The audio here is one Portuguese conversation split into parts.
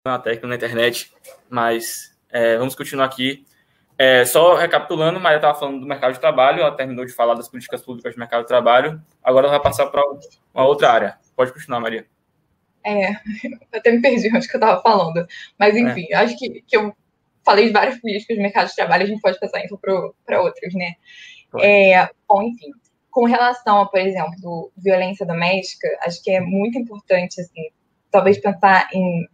na técnica, na internet, mas vamos continuar aqui. Só recapitulando, Maria estava falando do mercado de trabalho, ela terminou de falar das políticas públicas do mercado de trabalho, agora ela vai passar para uma outra área. Pode continuar, Maria. Eu até me perdi onde que eu estava falando, mas enfim, acho que eu falei de várias políticas do mercado de trabalho, a gente pode passar então para outras, né? Bom, enfim, com relação a, por exemplo, violência doméstica, acho que é muito importante, assim, talvez pensar em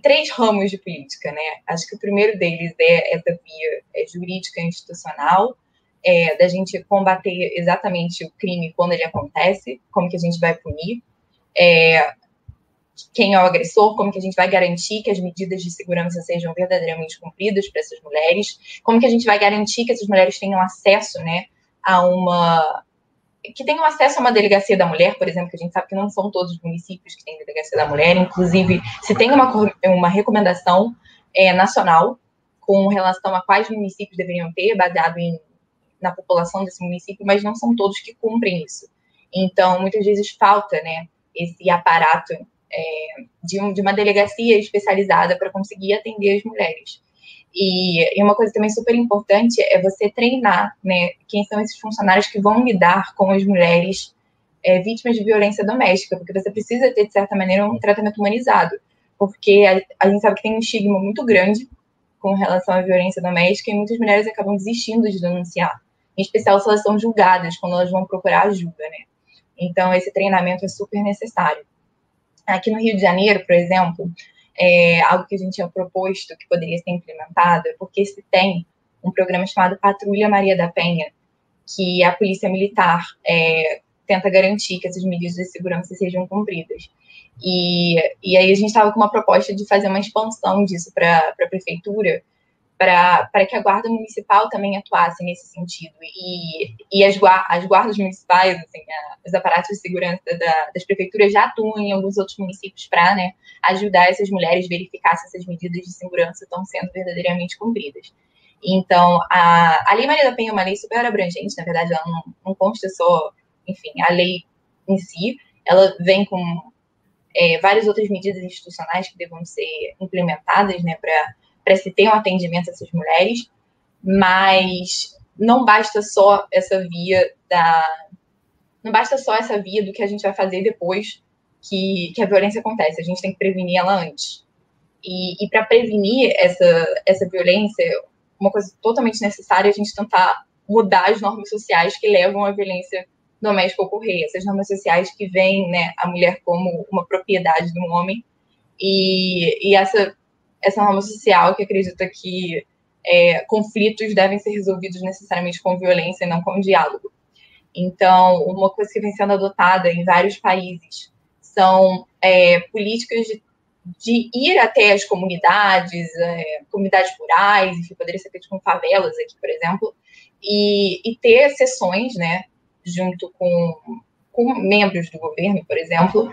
3 ramos de política, né? Acho que o primeiro deles é essa via jurídica institucional, da gente combater exatamente o crime quando ele acontece, como que a gente vai punir, quem é o agressor, como que a gente vai garantir que as medidas de segurança sejam verdadeiramente cumpridas para essas mulheres, como que a gente vai garantir que essas mulheres tenham acesso, né, que tenham acesso a uma delegacia da mulher, por exemplo, que a gente sabe que não são todos os municípios que têm delegacia da mulher, inclusive se tem uma recomendação nacional com relação a quais municípios deveriam ter, baseado na população desse município, mas não são todos que cumprem isso. Então, muitas vezes falta, né, esse aparato de uma delegacia especializada para conseguir atender as mulheres. E uma coisa também super importante é você treinar, né, quem são esses funcionários que vão lidar com as mulheres vítimas de violência doméstica, porque você precisa ter, de certa maneira, um tratamento humanizado, porque a gente sabe que tem um estigma muito grande com relação à violência doméstica e muitas mulheres acabam desistindo de denunciar, em especial se elas são julgadas, quando elas vão procurar ajuda, né? Então, esse treinamento é super necessário. Aqui no Rio de Janeiro, por exemplo, algo que a gente tinha proposto que poderia ser implementado, porque se tem um programa chamado Patrulha Maria da Penha, que a Polícia Militar tenta garantir que essas medidas de segurança sejam cumpridas. E aí a gente estava com uma proposta de fazer uma expansão disso para a Prefeitura, para que a Guarda Municipal também atuasse nesse sentido. E as guardas municipais, assim, os aparatos de segurança das prefeituras já atuam em alguns outros municípios para, né, ajudar essas mulheres a verificar se essas medidas de segurança estão sendo verdadeiramente cumpridas. Então, a Lei Maria da Penha é uma lei super abrangente, na verdade, ela não consta só, enfim, a lei em si, ela vem com várias outras medidas institucionais que devam ser implementadas, né, para se ter um atendimento a essas mulheres, mas não basta só essa via do que a gente vai fazer depois que a violência acontece. A gente tem que prevenir ela antes. E para prevenir essa violência, uma coisa totalmente necessária é a gente tentar mudar as normas sociais que levam à violência doméstica ocorrer. Essas normas sociais que veem, né, a mulher como uma propriedade de um homem e essa norma social que acredita que conflitos devem ser resolvidos necessariamente com violência e não com diálogo. Então, uma coisa que vem sendo adotada em vários países são políticas de ir até as comunidades rurais, que poderia ser feito com favelas aqui, por exemplo, e ter sessões, né, junto com membros do governo, por exemplo,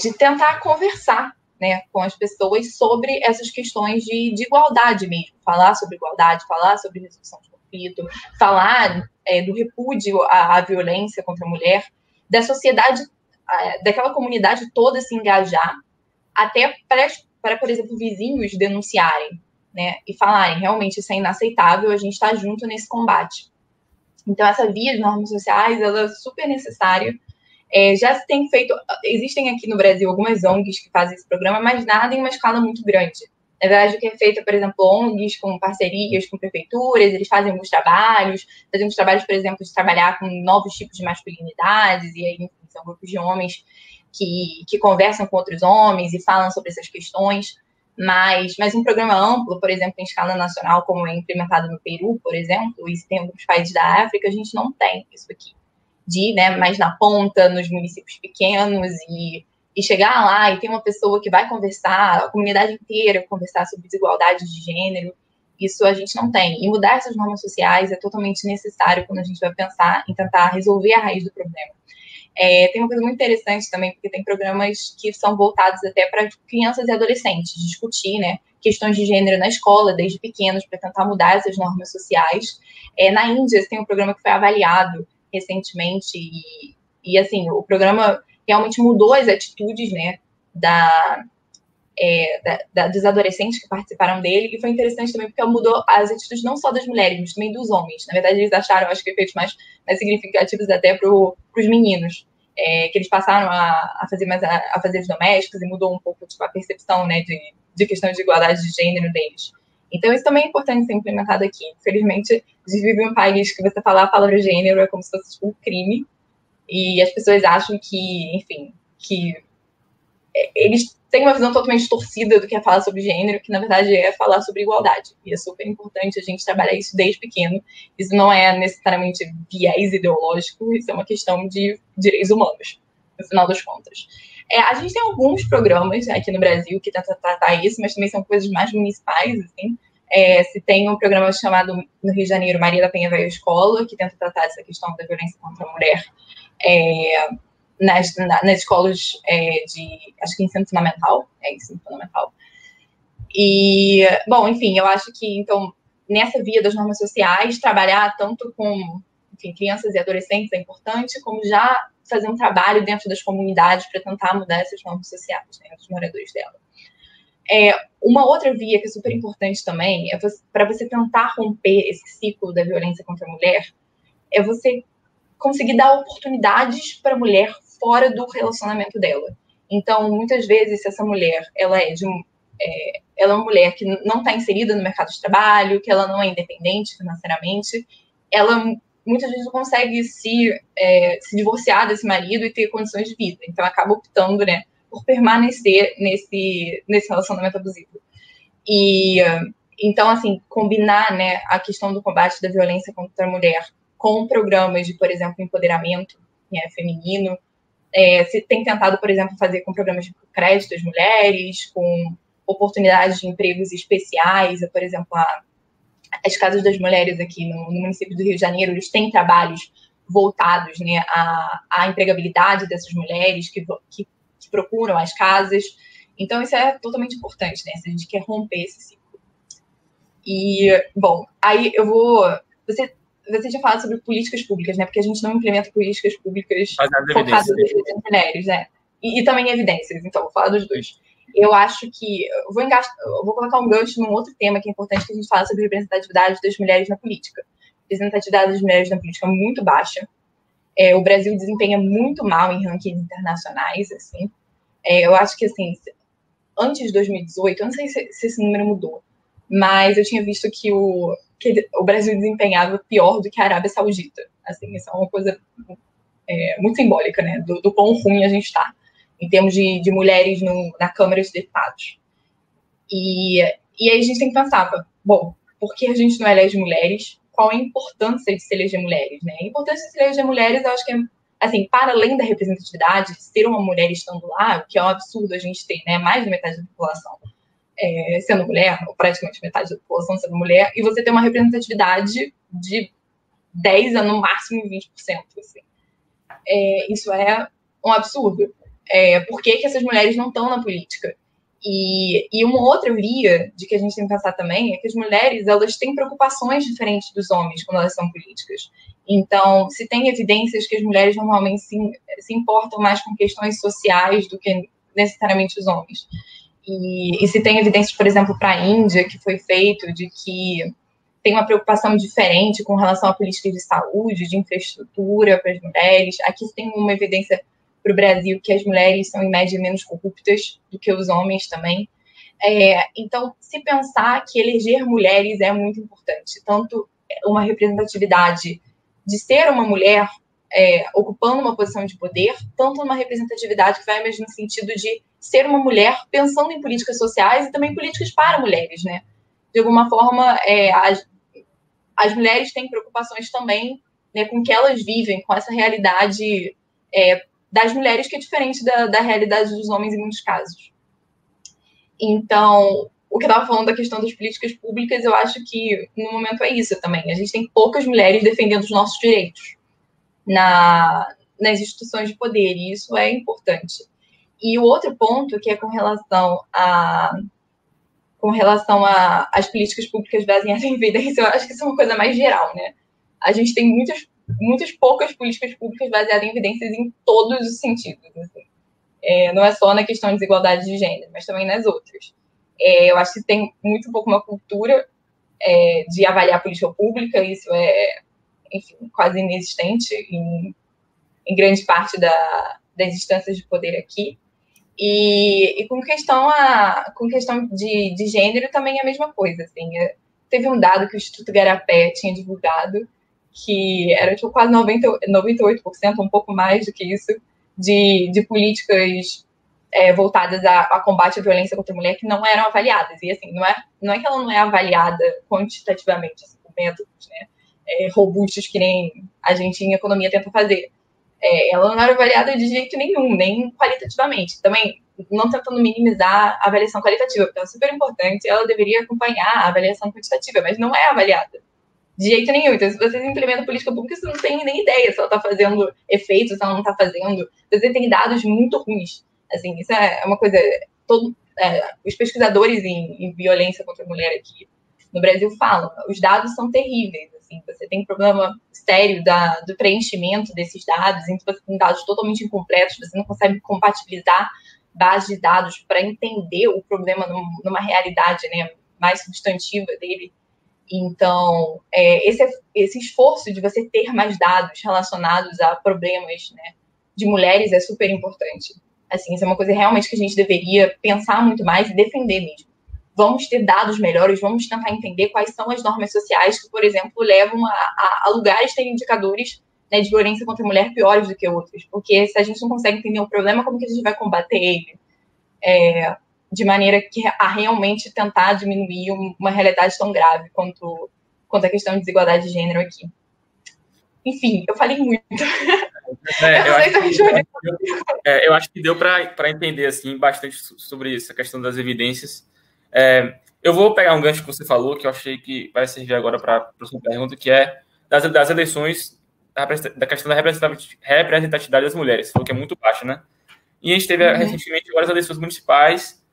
de tentar conversar, né, com as pessoas sobre essas questões de igualdade mesmo, falar sobre igualdade, falar sobre resolução de conflito, falar do repúdio à violência contra a mulher, da sociedade, daquela comunidade toda se engajar, até para, por exemplo, vizinhos denunciarem, né, e falarem, realmente isso é inaceitável, a gente está junto nesse combate. Então, essa via de normas sociais, ela é super necessária. Já se tem feito, existem aqui no Brasil algumas ONGs que fazem esse programa, mas nada em uma escala muito grande. Na verdade, o que é feito, por exemplo, ONGs com parcerias com prefeituras, eles fazem alguns trabalhos, por exemplo, de trabalhar com novos tipos de masculinidades, e aí, enfim, são grupos de homens que conversam com outros homens e falam sobre essas questões, mas um programa amplo, por exemplo, em escala nacional, como é implementado no Peru, por exemplo, e se tem alguns países da África, a gente não tem isso aqui. De ir, né, mais na ponta, nos municípios pequenos, e chegar lá e ter uma pessoa que vai conversar, a comunidade inteira conversar sobre desigualdade de gênero, isso a gente não tem. E mudar essas normas sociais é totalmente necessário quando a gente vai pensar em tentar resolver a raiz do problema. Tem uma coisa muito interessante também, porque tem programas que são voltados até para crianças e adolescentes, discutir, né, questões de gênero na escola, desde pequenos, para tentar mudar essas normas sociais. Na Índia, tem um programa que foi avaliado recentemente e assim, o programa realmente mudou as atitudes, né, dos adolescentes que participaram dele, e foi interessante também porque mudou as atitudes não só das mulheres, mas também dos homens. Na verdade, eles acharam, acho que, efeitos mais significativos até para os meninos, que eles passaram a fazer mais afazeres domésticos, e mudou um pouco tipo, a percepção, né, de questão de igualdade de gênero deles. Então, isso também é importante ser implementado aqui. Infelizmente, a gente vive em um país que você falar a palavra gênero é como se fosse um crime, e as pessoas acham que, enfim, que eles têm uma visão totalmente distorcida do que é falar sobre gênero, que na verdade é falar sobre igualdade. E é super importante a gente trabalhar isso desde pequeno. Isso não é necessariamente viés ideológico, isso é uma questão de direitos humanos, no final das contas. A gente tem alguns programas aqui no Brasil que tentam tratar isso, mas também são coisas mais municipais, assim. Se tem um programa chamado, no Rio de Janeiro, Maria da Penha Vai à Escola, que tenta tratar essa questão da violência contra a mulher, nas escolas acho que ensino fundamental, ensino fundamental. E, bom, enfim, eu acho que, então, nessa via das normas sociais, trabalhar tanto com, enfim, crianças e adolescentes é importante, como já fazer um trabalho dentro das comunidades para tentar mudar essas normas sociais, né, dos moradores dela. Uma outra via que é super importante também, para você tentar romper esse ciclo da violência contra a mulher, é você conseguir dar oportunidades para a mulher fora do relacionamento dela. Então, muitas vezes, se essa mulher ela é uma mulher que não está inserida no mercado de trabalho, que ela não é independente financeiramente, ela muitas vezes não consegue se divorciar desse marido e ter condições de vida. Então, acaba optando, né, por permanecer nesse relacionamento abusivo. E, então, assim, combinar, né, a questão do combate da violência contra a mulher com programas de, por exemplo, empoderamento, né, feminino. Se tem tentado, por exemplo, fazer com programas de crédito às mulheres, com oportunidades de empregos especiais, por exemplo, as casas das mulheres aqui no município do Rio de Janeiro, eles têm trabalhos voltados, né, à empregabilidade dessas mulheres que procuram as casas. Então, isso é totalmente importante, né, se a gente quer romper esse ciclo. E, bom, aí eu vou... Você tinha falado sobre políticas públicas, né? Porque a gente não implementa políticas públicas focadas em mulheres, né? E também evidências. Então, vou falar dos dois. Eu acho que... Eu vou colocar um gancho num outro tema que é importante, que a gente fala sobre representatividade das mulheres na política. A representatividade das mulheres na política é muito baixa. O Brasil desempenha muito mal em rankings internacionais, assim. Eu acho que, assim, antes de 2018, eu não sei se esse número mudou, mas eu tinha visto que o Brasil desempenhava pior do que a Arábia Saudita. Assim, isso é uma coisa muito simbólica, né, do quão ruim a gente está, em termos de mulheres na Câmara de Deputados. E aí a gente tem que pensar, bom, por que a gente não elege mulheres? Qual a importância de se eleger mulheres, né? A importância de se eleger mulheres, eu acho que assim, para além da representatividade, ser uma mulher estando lá, o que é um absurdo a gente ter, né, mais da metade da população sendo mulher, ou praticamente metade da população sendo mulher, e você ter uma representatividade de 10% a no máximo 20%. Assim. Isso é um absurdo. Por que essas mulheres não estão na política? E uma outra via de que a gente tem que pensar também é que as mulheres, elas têm preocupações diferentes dos homens quando elas são políticas. Então, se tem evidências que as mulheres normalmente se importam mais com questões sociais do que necessariamente os homens. E se tem evidências, por exemplo, para a Índia, que foi feito, de que tem uma preocupação diferente com relação a políticas de saúde, de infraestrutura para as mulheres. Aqui tem uma evidência para o Brasil que as mulheres são, em média, menos corruptas do que os homens também. Então, se pensar que eleger mulheres é muito importante, tanto uma representatividade de ser uma mulher ocupando uma posição de poder, tanto uma representatividade que vai mais no sentido de ser uma mulher pensando em políticas sociais e também políticas para mulheres, né? De alguma forma, as mulheres têm preocupações também, né, com o que elas vivem, com essa realidade das mulheres que é diferente da realidade dos homens em muitos casos. Então, o que eu estava falando da questão das políticas públicas, eu acho que no momento é isso também. A gente tem poucas mulheres defendendo os nossos direitos nas instituições de poder, e isso é importante. E o outro ponto, que é com relação às políticas públicas baseadas em evidência, eu acho que isso é uma coisa mais geral, né? A gente tem muitas poucas políticas públicas baseadas em evidências em todos os sentidos. Assim. Não é só na questão de desigualdade de gênero, mas também nas outras. Eu acho que tem muito pouco uma cultura de avaliar a política pública, isso enfim, quase inexistente em grande parte das instâncias de poder aqui. E com questão de gênero também é a mesma coisa. Assim, teve um dado que o Instituto Garapé tinha divulgado, que era tipo, quase 98%, um pouco mais do que isso, de políticas voltadas a combate à violência contra a mulher que não eram avaliadas. E assim, não é que ela não é avaliada quantitativamente, assim, com métodos, né, robustos que nem a gente em economia tenta fazer. Ela não era avaliada de jeito nenhum, nem qualitativamente. Também, não tentando minimizar a avaliação qualitativa, porque ela é super importante, ela deveria acompanhar a avaliação quantitativa, mas não é avaliada de jeito nenhum. Então, se vocês implementam política pública, você não tem nem ideia se ela está fazendo efeito, se ela não está fazendo. Você tem dados muito ruins. Assim, isso é uma coisa... os pesquisadores em violência contra a mulher aqui no Brasil falam, os dados são terríveis. Assim, você tem problema sério do preenchimento desses dados, então você tem dados totalmente incompletos, você não consegue compatibilizar bases de dados para entender o problema numa realidade, né, mais substantiva dele. Então, esse esforço de você ter mais dados relacionados a problemas, né, de mulheres é super importante. Assim, isso é uma coisa realmente que a gente deveria pensar muito mais e defender mesmo. Vamos ter dados melhores, vamos tentar entender quais são as normas sociais que, por exemplo, levam a lugares terem indicadores, né, de violência contra a mulher piores do que outros. Porque se a gente não consegue entender o problema, como que a gente vai combater ele? De maneira a realmente tentar diminuir uma realidade tão grave quanto a questão de desigualdade de gênero aqui. Enfim, eu falei muito. Eu acho que deu para entender assim, bastante sobre essa questão das evidências. Eu vou pegar um gancho que você falou, que eu achei que vai servir agora para a próxima pergunta, que é das eleições, da questão da representatividade das mulheres. Você falou que é muito baixa, né? E a gente teve recentemente várias eleições municipais,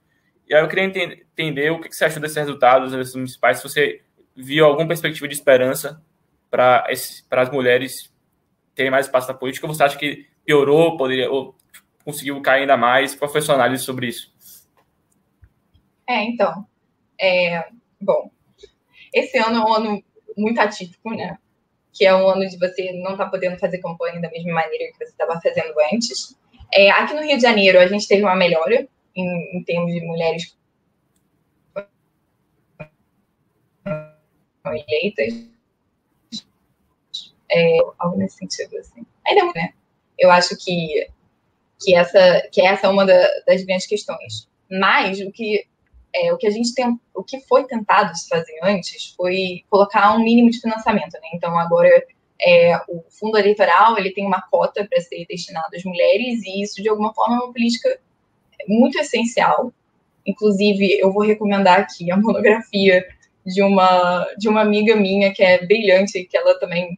e aí eu queria entender o que você achou desses resultados das eleições municipais, se você viu alguma perspectiva de esperança para as mulheres terem mais espaço na política, ou você acha que piorou, ou conseguiu cair ainda mais? Qual foi a sua análise sobre isso? Então, bom, esse ano é um ano muito atípico, né? Que é um ano de você não estar podendo fazer campanha da mesma maneira que você estava fazendo antes. Aqui no Rio de Janeiro, a gente teve uma melhora em termos de mulheres eleitas. Algo nesse sentido, assim. Ainda é muito, né? Eu acho que essa é uma das grandes questões. Mas o que foi tentado se fazer antes foi colocar um mínimo de financiamento, né? Então, agora, o fundo eleitoral ele tem uma cota para ser destinado às mulheres, e isso, de alguma forma, é uma política muito essencial. Inclusive, eu vou recomendar aqui a monografia de uma amiga minha que é brilhante, que ela também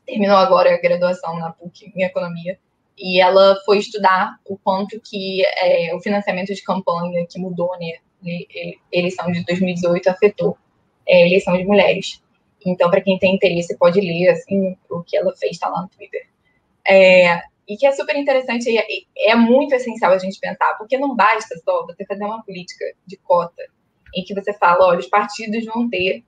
terminou agora a graduação na PUC em Economia, e ela foi estudar o quanto que o financiamento de campanha que mudou, né, eleição de 2018 afetou a eleição de mulheres. Então, para quem tem interesse, pode ler assim, o que ela fez, está lá no Twitter. E que é super interessante, e é muito essencial a gente pensar, porque não basta só você fazer uma política de cota em que você fala, olha, os partidos vão tem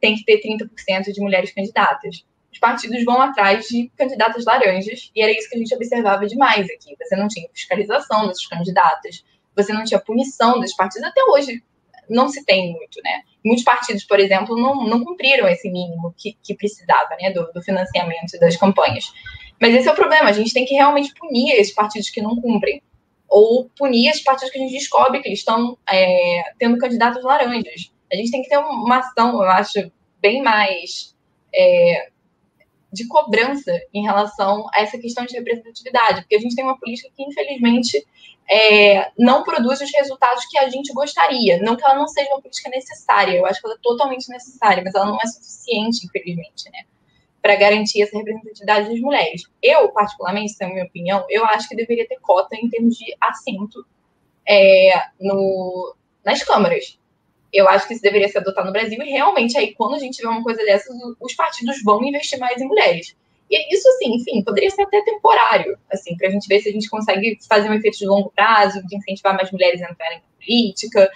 que ter 30% de mulheres candidatas. Os partidos vão atrás de candidatas laranjas, e era isso que a gente observava demais aqui. Você não tinha fiscalização dessas candidatas, você não tinha punição desses partidos, até hoje não se tem muito, né? Muitos partidos, por exemplo, não cumpriram esse mínimo que precisava, né, do financiamento das campanhas. Mas esse é o problema, a gente tem que realmente punir esses partidos que não cumprem, ou punir esses partidos que a gente descobre que eles estão tendo candidatos laranjas. A gente tem que ter uma ação, eu acho, bem mais de cobrança em relação a essa questão de representatividade, porque a gente tem uma política que, infelizmente, não produz os resultados que a gente gostaria. Não que ela não seja uma política necessária, eu acho que ela é totalmente necessária, mas ela não é suficiente, infelizmente, né, para garantir essa representatividade das mulheres. Eu, particularmente, essa é a minha opinião, eu acho que deveria ter cota em termos de assento nas câmaras. Eu acho que isso deveria ser adotado no Brasil, e realmente aí, quando a gente vê uma coisa dessas, os partidos vão investir mais em mulheres. E isso, assim, enfim, poderia ser até temporário, assim, para a gente ver se a gente consegue fazer um efeito de longo prazo, de incentivar mais mulheres a entrarem na política,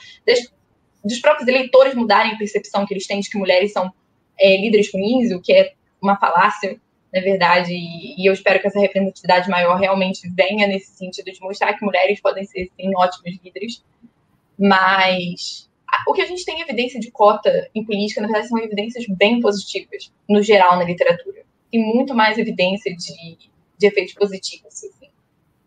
dos próprios eleitores mudarem a percepção que eles têm de que mulheres são líderes ruins, o que é uma falácia, na verdade, e eu espero que essa representatividade maior realmente venha nesse sentido de mostrar que mulheres podem ser, sim, ótimos líderes, mas o que a gente tem evidência de cota em política, na verdade, são evidências bem positivas, no geral, na literatura. Tem muito mais evidência de efeitos positivos, assim.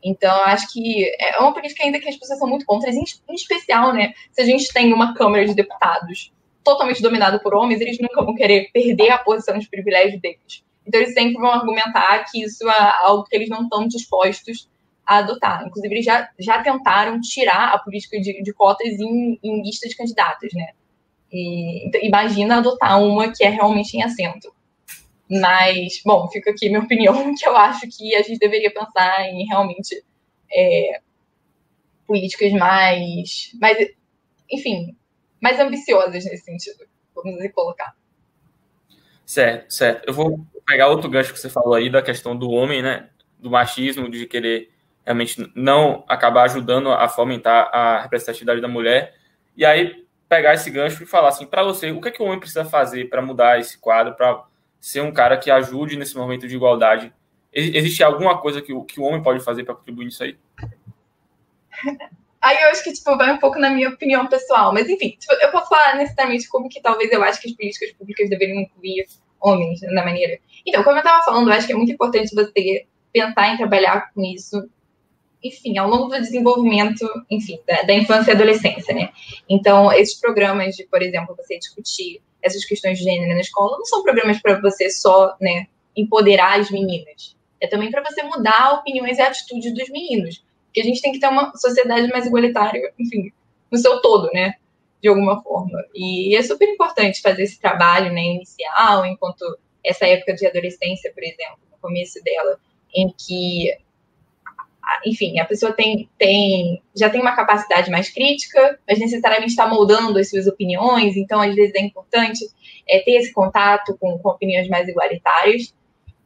Então, acho que é uma política ainda que as pessoas são muito contra, em especial, né, se a gente tem uma Câmara de Deputados totalmente dominada por homens, eles nunca vão querer perder a posição de privilégio deles. Então, eles sempre vão argumentar que isso é algo que eles não estão dispostos a adotar. Inclusive, eles já tentaram tirar a política de cotas em lista de candidatos, né? E, então, imagina adotar uma que é realmente em assento. Mas, bom, fica aqui minha opinião, que eu acho que a gente deveria pensar em realmente políticas enfim, mais ambiciosas nesse sentido, vamos dizer, colocar. Certo, certo. Eu vou pegar outro gancho que você falou aí da questão do homem, né? Do machismo, de querer realmente não acabar ajudando a fomentar a representatividade da mulher. E aí pegar esse gancho e falar assim, para você, o que é que o homem precisa fazer para mudar esse quadro, para ser um cara que ajude nesse momento de igualdade? Existe alguma coisa que o homem pode fazer para contribuir nisso aí? Aí eu acho que, tipo, vai um pouco na minha opinião pessoal. Mas, enfim, tipo, eu posso falar necessariamente como que talvez eu acho que as políticas públicas deveriam incluir homens na maneira. Então, como eu estava falando, eu acho que é muito importante você pensar em trabalhar com isso, enfim, ao longo do desenvolvimento, enfim, da infância e adolescência, né? Então, esses programas de, por exemplo, você discutir essas questões de gênero na escola não são programas para você só, né, empoderar as meninas. É também para você mudar opiniões e atitudes dos meninos. Porque a gente tem que ter uma sociedade mais igualitária, enfim, no seu todo, né? De alguma forma. E é super importante fazer esse trabalho, né, inicial, enquanto essa época de adolescência, por exemplo, no começo dela, em que, enfim, a pessoa já tem uma capacidade mais crítica, mas necessariamente está moldando as suas opiniões, então às vezes é importante ter esse contato com opiniões mais igualitárias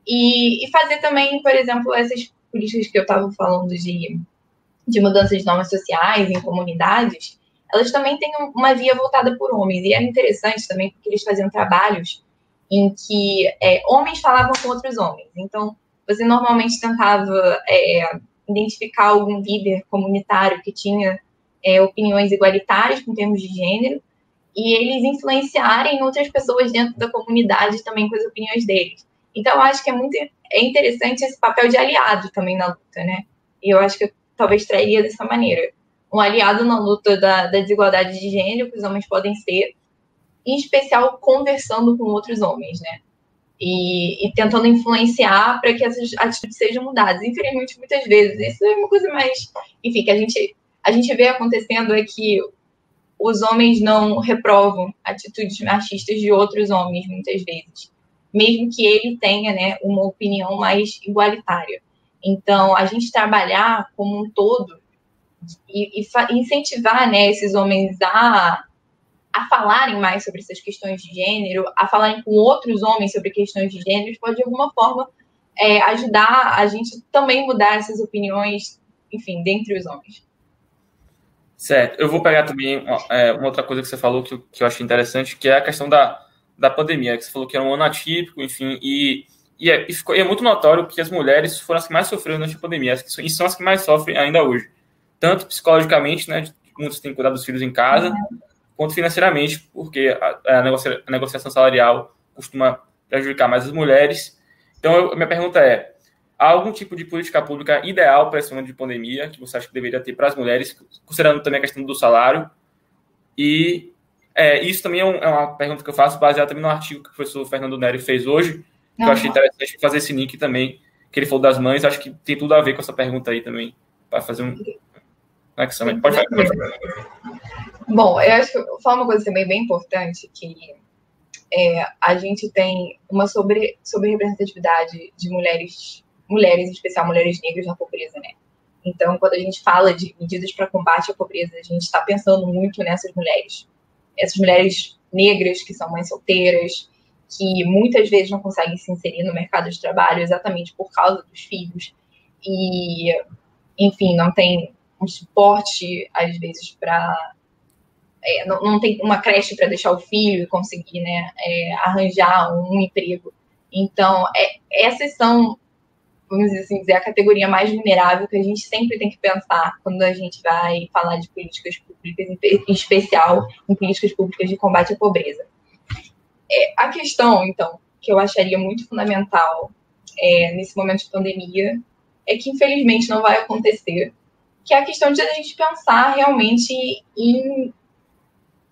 e fazer também, por exemplo, essas políticas que eu estava falando de mudança de normas sociais em comunidades, elas também têm uma via voltada por homens, e era interessante também porque eles faziam trabalhos em que homens falavam com outros homens, então você normalmente tentava identificar algum líder comunitário que tinha opiniões igualitárias com termos de gênero e eles influenciarem outras pessoas dentro da comunidade também com as opiniões deles. Então, eu acho que é interessante esse papel de aliado também na luta, né? E eu acho que eu talvez trairia dessa maneira. Um aliado na luta da desigualdade de gênero, que os homens podem ser, em especial conversando com outros homens, né? E tentando influenciar para que essas atitudes sejam mudadas. Infelizmente, muitas vezes, isso é uma coisa mais... Enfim, que a gente vê acontecendo é que os homens não reprovam atitudes machistas de outros homens, muitas vezes. Mesmo que ele tenha, né, uma opinião mais igualitária. Então, a gente trabalhar como um todo e incentivar, né, esses homens a falarem mais sobre essas questões de gênero, a falarem com outros homens sobre questões de gênero, pode, de alguma forma, ajudar a gente também mudar essas opiniões, enfim, dentre os homens. Certo. Eu vou pegar também uma outra coisa que você falou que eu achei interessante, que é a questão da pandemia, que você falou que era um ano atípico, enfim, e é muito notório que as mulheres foram as que mais sofreram durante a pandemia, e são as que mais sofrem ainda hoje. Tanto psicologicamente, né, muitos têm que cuidar dos filhos em casa, quanto financeiramente, porque a negociação salarial costuma prejudicar mais as mulheres. Então, minha pergunta é, há algum tipo de política pública ideal para esse momento de pandemia que você acha que deveria ter para as mulheres, considerando também a questão do salário? E isso também é uma pergunta que eu faço baseada também no artigo que o professor Fernando Neri fez hoje, que eu achei interessante fazer esse link também, que ele falou das mães, acho que tem tudo a ver com essa pergunta aí também, para fazer um... Pode falar. Bom, eu acho que eu vou falar uma coisa também bem importante, que a gente tem uma sobre-representatividade de mulheres, em especial mulheres negras na pobreza, né? Então, quando a gente fala de medidas para combate à pobreza, a gente está pensando muito nessas mulheres negras que são mães solteiras, que muitas vezes não conseguem se inserir no mercado de trabalho exatamente por causa dos filhos e, enfim, não tem um suporte, às vezes, para... não tem uma creche para deixar o filho e conseguir, né, arranjar um emprego. Então, essas são, vamos assim dizer, a categoria mais vulnerável que a gente sempre tem que pensar quando a gente vai falar de políticas públicas, em especial em políticas públicas de combate à pobreza. A questão, então, que eu acharia muito fundamental nesse momento de pandemia é que, infelizmente, não vai acontecer, que é a questão de a gente pensar realmente em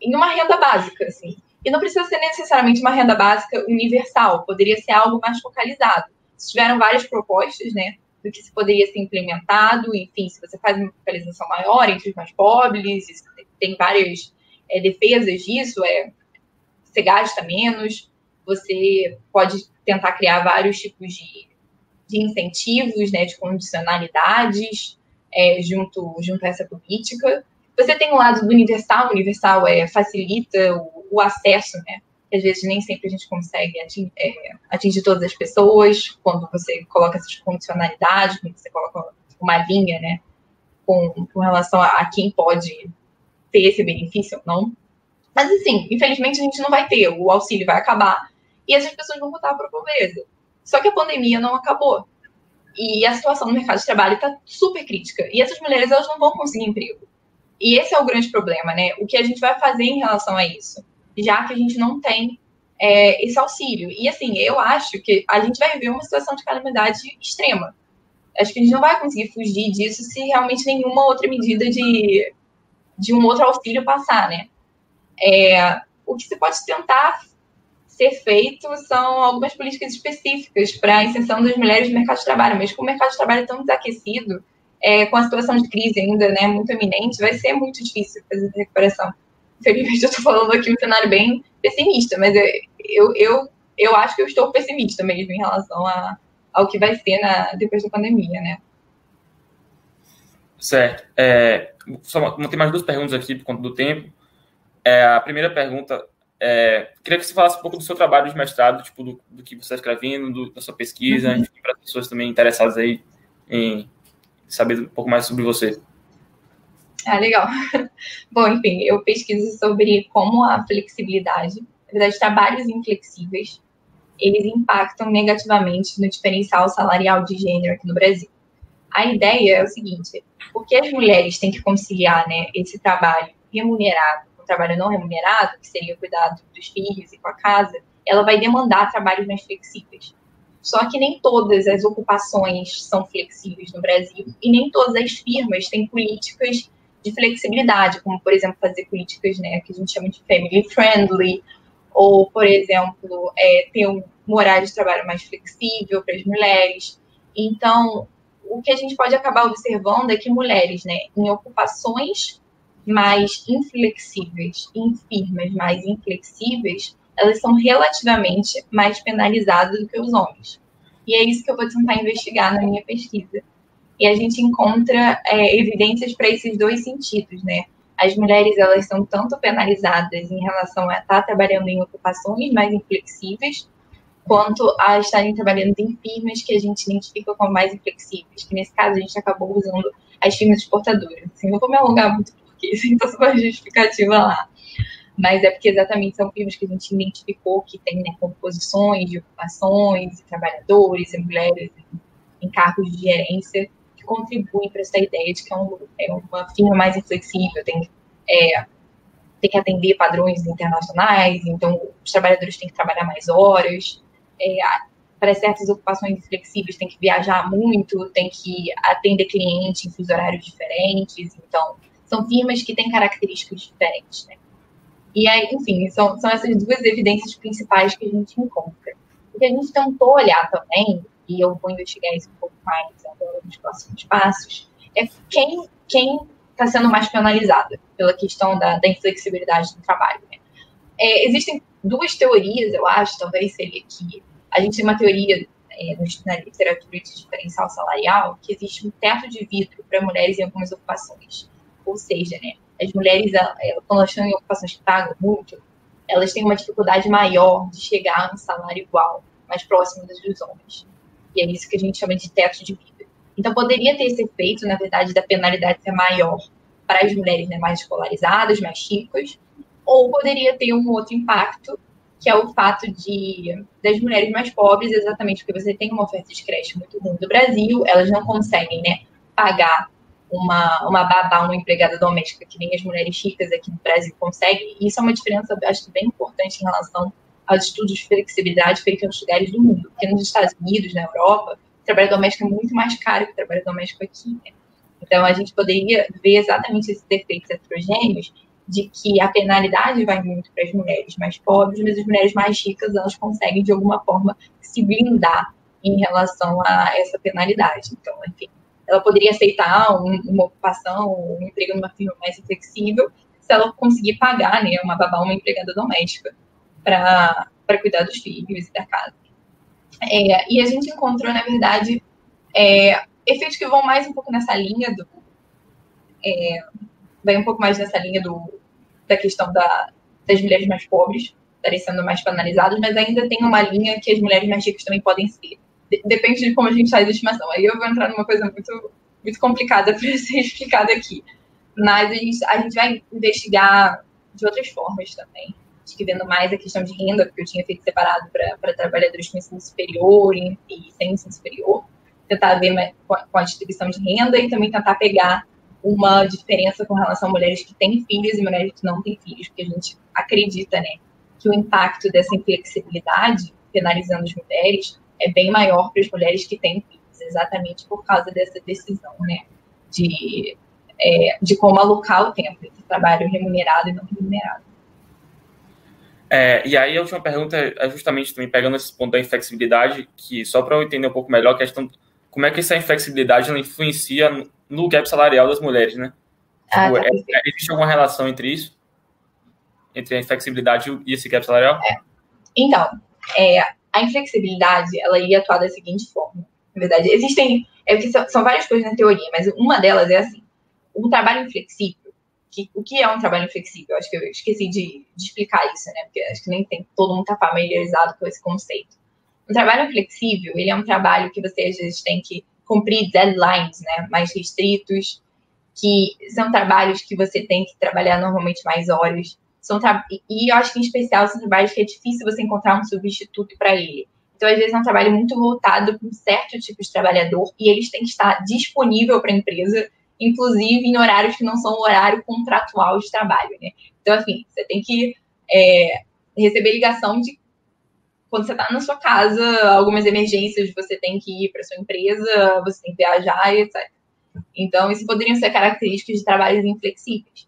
uma renda básica, assim. E não precisa ser necessariamente uma renda básica universal, poderia ser algo mais focalizado. Tiveram várias propostas, né, do que se poderia ser implementado, enfim, se você faz uma focalização maior entre os mais pobres, tem várias defesas disso, você gasta menos, você pode tentar criar vários tipos de incentivos, né, de condicionalidades junto a essa política. Você tem o lado do universal facilita o acesso, né, que às vezes nem sempre a gente consegue atingir todas as pessoas, quando você coloca essas condicionalidades, quando você coloca uma linha, né, com relação a quem pode ter esse benefício ou não. Mas, assim, infelizmente a gente não vai ter, o auxílio vai acabar e essas pessoas vão voltar para a pobreza. Só que a pandemia não acabou. E a situação no mercado de trabalho está super crítica. E essas mulheres, elas não vão conseguir emprego. E esse é o grande problema, né? O que a gente vai fazer em relação a isso? Já que a gente não tem esse auxílio. E, assim, eu acho que a gente vai viver uma situação de calamidade extrema. Acho que a gente não vai conseguir fugir disso se realmente nenhuma outra medida de um outro auxílio passar, né? O que se pode tentar ser feito são algumas políticas específicas para a inserção das mulheres no mercado de trabalho, mas com o mercado de trabalho tão desaquecido, com a situação de crise ainda, né, muito iminente, vai ser muito difícil fazer essa recuperação. Infelizmente, eu estou falando aqui um cenário bem pessimista, mas eu acho que eu estou pessimista mesmo em relação ao que vai ser depois da pandemia, né? Certo. Só tem mais duas perguntas aqui por conta do tempo. A primeira pergunta, queria que você falasse um pouco do seu trabalho de mestrado, tipo, do que você está escrevendo, da sua pesquisa, enfim, para as pessoas também interessadas aí em saber um pouco mais sobre você. Legal. Bom, enfim, eu pesquiso sobre como a flexibilidade, na verdade, trabalhos inflexíveis, eles impactam negativamente no diferencial salarial de gênero aqui no Brasil. A ideia é o seguinte, porque as mulheres têm que conciliar, né, esse trabalho remunerado com o trabalho não remunerado, que seria o cuidado dos filhos e com a casa, ela vai demandar trabalhos mais flexíveis. Só que nem todas as ocupações são flexíveis no Brasil e nem todas as firmas têm políticas de flexibilidade, como, por exemplo, fazer políticas, né, que a gente chama de family friendly, ou, por exemplo, ter um horário de trabalho mais flexível para as mulheres. Então, o que a gente pode acabar observando é que mulheres, né, em ocupações mais inflexíveis, em firmas mais inflexíveis, elas são relativamente mais penalizadas do que os homens. E é isso que eu vou tentar investigar na minha pesquisa. E a gente encontra evidências para esses dois sentidos, né? As mulheres, elas são tanto penalizadas em relação a estar trabalhando em ocupações mais inflexíveis, quanto a estarem trabalhando em firmas que a gente identifica como mais inflexíveis, que nesse caso a gente acabou usando as firmas exportadoras. Assim, não vou me alongar muito porque isso então só uma justificativa lá. Mas é porque exatamente são firmas que a gente identificou que tem, né, composições de ocupações, trabalhadores e mulheres em cargos de gerência, que contribuem para essa ideia de que é uma firma mais inflexível, tem que atender padrões internacionais, então os trabalhadores têm que trabalhar mais horas, para certas ocupações flexíveis tem que viajar muito, tem que atender cliente em fusos horários diferentes, então são firmas que têm características diferentes, né? E aí, enfim, são essas duas evidências principais que a gente encontra. O que a gente tentou olhar também, e eu vou investigar isso um pouco mais agora nos próximos passos, é quem está sendo mais penalizada pela questão da inflexibilidade do trabalho, né? Existem duas teorias, eu acho, talvez seria que a gente tem uma teoria na literatura de diferencial salarial, que existe um teto de vidro para mulheres em algumas ocupações. Ou seja, né, as mulheres, quando elas estão em ocupações que pagam muito, elas têm uma dificuldade maior de chegar a um salário igual, mais próximo dos homens. E é isso que a gente chama de teto de vida. Então, poderia ter esse efeito, na verdade, da penalidade ser maior para as mulheres, né, mais escolarizadas, mais ricas, ou poderia ter um outro impacto, que é o fato das mulheres mais pobres, exatamente porque você tem uma oferta de creche muito ruim do Brasil, elas não conseguem, né, pagar uma babá, uma empregada doméstica, que nem as mulheres ricas aqui no Brasil conseguem. E isso é uma diferença, acho que, bem importante em relação aos estudos de flexibilidade feitos em outros lugares do mundo. Porque nos Estados Unidos, na Europa, o trabalho doméstico é muito mais caro que o trabalho doméstico aqui, né? Então, a gente poderia ver exatamente esses efeitos heterogêneos de que a penalidade vai muito para as mulheres mais pobres, mas as mulheres mais ricas, elas conseguem, de alguma forma, se blindar em relação a essa penalidade. Então, enfim, ela poderia aceitar uma ocupação, um emprego numa firma mais flexível, se ela conseguir pagar, né, uma babá, uma empregada doméstica, para cuidar dos filhos e da casa. E a gente encontrou, na verdade, efeitos que vão mais um pouco nessa linha vai um pouco mais nessa linha da questão das mulheres mais pobres estarem sendo mais penalizadas, mas ainda tem uma linha que as mulheres mais ricas também podem ser. Depende de como a gente faz a estimação. Aí eu vou entrar numa coisa muito, muito complicada para ser explicada aqui. Mas a gente vai investigar de outras formas também. Acho que vendo mais a questão de renda, porque eu tinha feito separado para trabalhadores com ensino superior e sem ensino superior. Tentar ver com a distribuição de renda e também tentar pegar uma diferença com relação a mulheres que têm filhos e mulheres que não têm filhos, porque a gente acredita, né, que o impacto dessa inflexibilidade, penalizando as mulheres, é bem maior para as mulheres que têm filhos, exatamente por causa dessa decisão, né, de como alocar o tempo de trabalho remunerado e não remunerado. E aí a última pergunta é justamente também pegando esse ponto da inflexibilidade, que só para eu entender um pouco melhor a questão, como é que essa inflexibilidade ela influencia no gap salarial das mulheres, né? Existe alguma relação entre isso? Entre a inflexibilidade e esse gap salarial? Então, a inflexibilidade, ela ia atuar da seguinte forma. Na verdade, são várias coisas na teoria, mas uma delas é assim, um trabalho inflexível. O que é um trabalho inflexível? Acho que eu esqueci de explicar isso, né? Porque acho que nem todo mundo está familiarizado com esse conceito. Um trabalho flexível, ele é um trabalho que você, às vezes, tem que cumprir deadlines, né, mais restritos, que são trabalhos que você tem que trabalhar normalmente mais horas. E eu acho que, em especial, são trabalhos que é difícil você encontrar um substituto para ele. Então, às vezes, é um trabalho muito voltado para um certo tipo de trabalhador e eles têm que estar disponível para a empresa, inclusive em horários que não são o horário contratual de trabalho, né? Então, assim, você tem que receber ligação de quando você está na sua casa, algumas emergências, você tem que ir para sua empresa, você tem que viajar, etc. Então, isso poderiam ser características de trabalhos inflexíveis.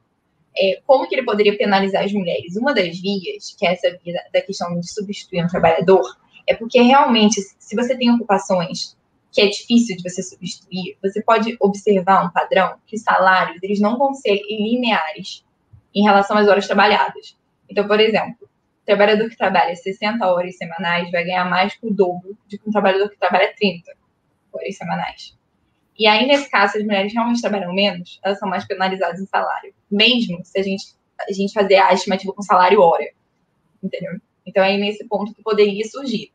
Como que ele poderia penalizar as mulheres? Uma das vias, que é essa via da questão de substituir um trabalhador, é porque realmente, se você tem ocupações que é difícil de você substituir, você pode observar um padrão que os salários eles não vão ser lineares em relação às horas trabalhadas. Então, por exemplo, o trabalhador que trabalha 60 horas semanais vai ganhar mais que o dobro de que um trabalhador que trabalha 30 horas semanais. E aí, nesse caso, se as mulheres realmente trabalham menos, elas são mais penalizadas em salário. Mesmo se a gente fazer a estimativa com salário hora. Entendeu? Então, é nesse ponto que poderia surgir.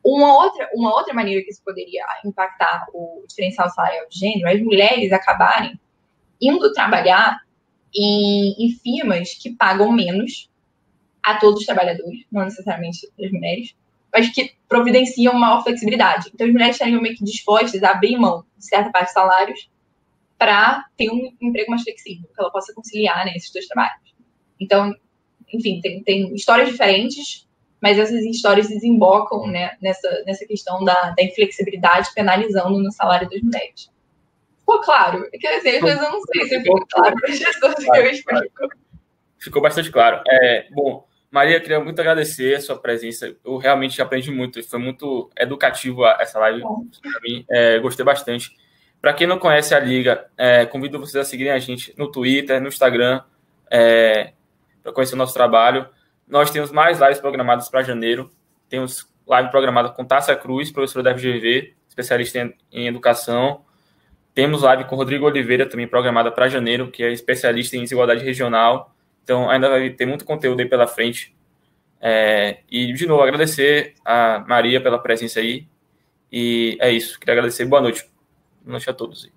Uma outra maneira que isso poderia impactar o diferencial salarial de gênero é as mulheres acabarem indo trabalhar em firmas que pagam menos a todos os trabalhadores, não necessariamente as mulheres, mas que providenciam maior flexibilidade. Então, as mulheres estariam meio que dispostas a abrir mão de certa parte de salários para ter um emprego mais flexível, que ela possa conciliar, né, esses dois trabalhos. Então, enfim, tem histórias diferentes, mas essas histórias desembocam, né, nessa questão da inflexibilidade penalizando no salário das mulheres. Ficou claro? Quer dizer, às vezes eu não sei se ficou claro para as pessoas que eu explico. Ficou bastante claro. Bom, Maria, queria muito agradecer a sua presença. Eu realmente aprendi muito. Foi muito educativo essa live para mim. Gostei bastante. Para quem não conhece a Liga, convido vocês a seguirem a gente no Twitter, no Instagram, para conhecer o nosso trabalho. Nós temos mais lives programadas para janeiro. Temos live programada com Tássia Cruz, professora da FGV, especialista em educação. Temos live com Rodrigo Oliveira, também programada para janeiro, que é especialista em desigualdade regional Então, ainda vai ter muito conteúdo aí pela frente. E, de novo, agradecer a Maria pela presença aí. E é isso. Queria agradecer. Boa noite. Boa noite a todos.